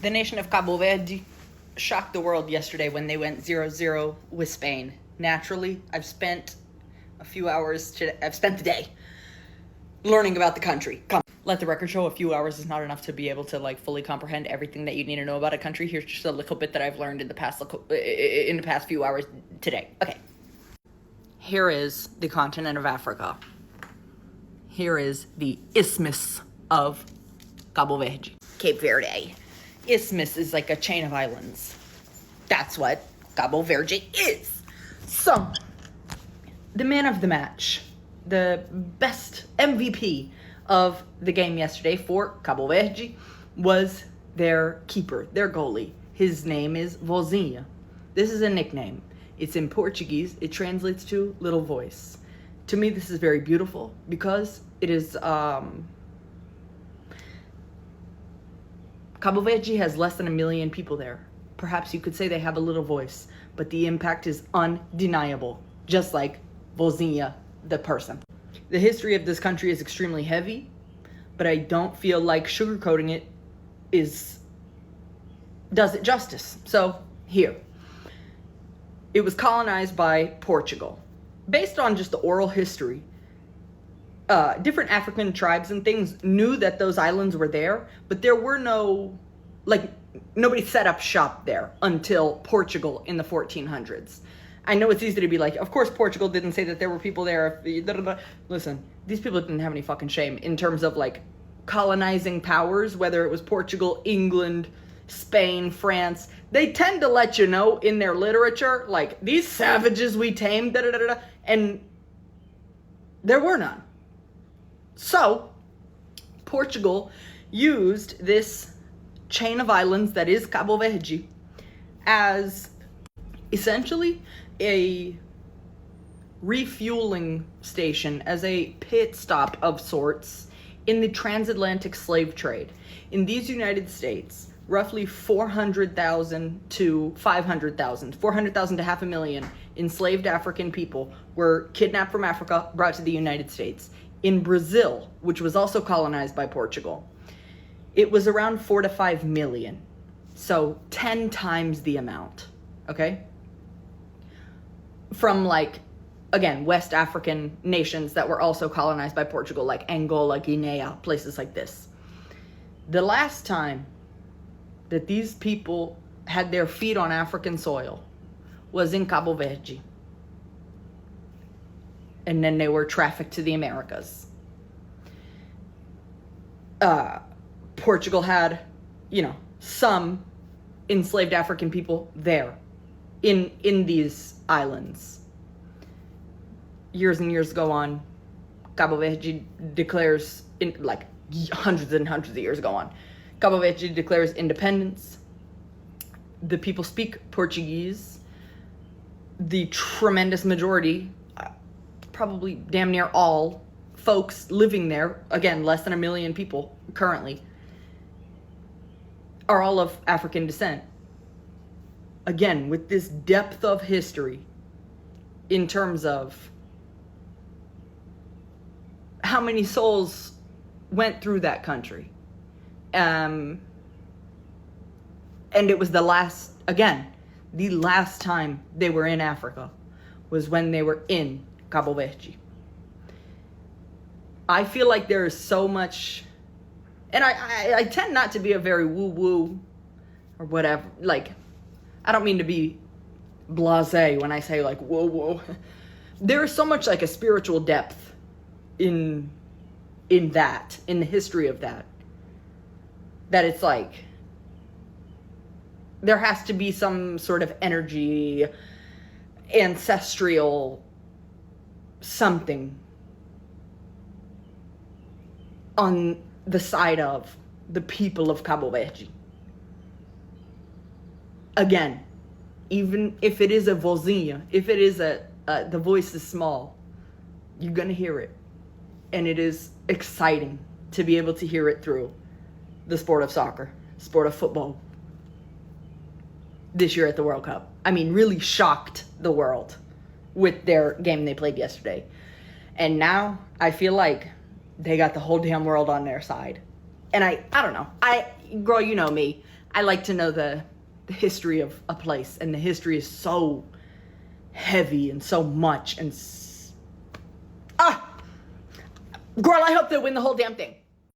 The nation of Cabo Verde shocked the world yesterday when they went 0-0 with Spain. Naturally, I've spent the day learning about the country. Let the record show, a few hours is not enough to be able to fully comprehend everything that you need to know about a country. Here's just a little bit that I've learned in the past few hours today. Okay. Here is the continent of Africa. Here is the Isthmus of Cabo Verde. Cape Verde. Isthmus is like a chain of islands. That's what Cabo Verde is. So, the man of the match, the best MVP of the game yesterday for Cabo Verde was their keeper, their goalie. His name is Vozinha. This is a nickname. It's in Portuguese. It translates to little voice. To me, this is very beautiful because it is... Cabo Verde has less than 1 million people there. Perhaps you could say they have a little voice, but the impact is undeniable, just like Vozinha, the person. The history of this country is extremely heavy, but I don't feel like sugarcoating it does it justice. So, here. It was colonized by Portugal. Based on just the oral history, different African tribes and things knew that those islands were there, but there were nobody set up shop there until Portugal in the 1400s. I know it's easy to be like, of course Portugal didn't say that there were people there. Listen, these people didn't have any fucking shame in terms of colonizing powers, whether it was Portugal, England, Spain, France. They tend to let you know in their literature, these savages we tamed, and there were none. So, Portugal used this chain of islands that is Cabo Verde as essentially a refueling station, as a pit stop of sorts in the transatlantic slave trade. In these United States, roughly 400,000 to 500,000, 400,000 to 500,000 enslaved African people were kidnapped from Africa, brought to the United States. In Brazil, which was also colonized by Portugal, it was around 4 to 5 million. So 10 times the amount, okay? From again, West African nations that were also colonized by Portugal, like Angola, Guinea, places like this. The last time that these people had their feet on African soil was in Cabo Verde. And then they were trafficked to the Americas. Portugal had, some enslaved African people there in these islands. Years and years go on. Cabo Verde declares, hundreds and hundreds of years go on. Cabo Verde declares independence. The people speak Portuguese. The tremendous majority, probably damn near all folks living there, again, less than 1 million people currently, are all of African descent. Again, with this depth of history in terms of how many souls went through that country. And it was the last time they were in Africa was when they were in Cabo Verde. I feel like there is so much, and I tend not to be a very woo-woo or whatever. I don't mean to be blasé when I say whoa. There is so much a spiritual depth in the history of that it's there has to be some sort of energy, ancestral something on the side of the people of Cabo Verde. Again, even if it is a vozinha, if it is the voice is small, you're gonna hear it. And it is exciting to be able to hear it through the sport of soccer, sport of football. This year at the World Cup. Really shocked the world with their game they played yesterday. And now I feel like they got the whole damn world on their side. And I don't know. Girl, you know me. I like to know the history of a place, and the history is so heavy and so much, and girl, I hope they win the whole damn thing.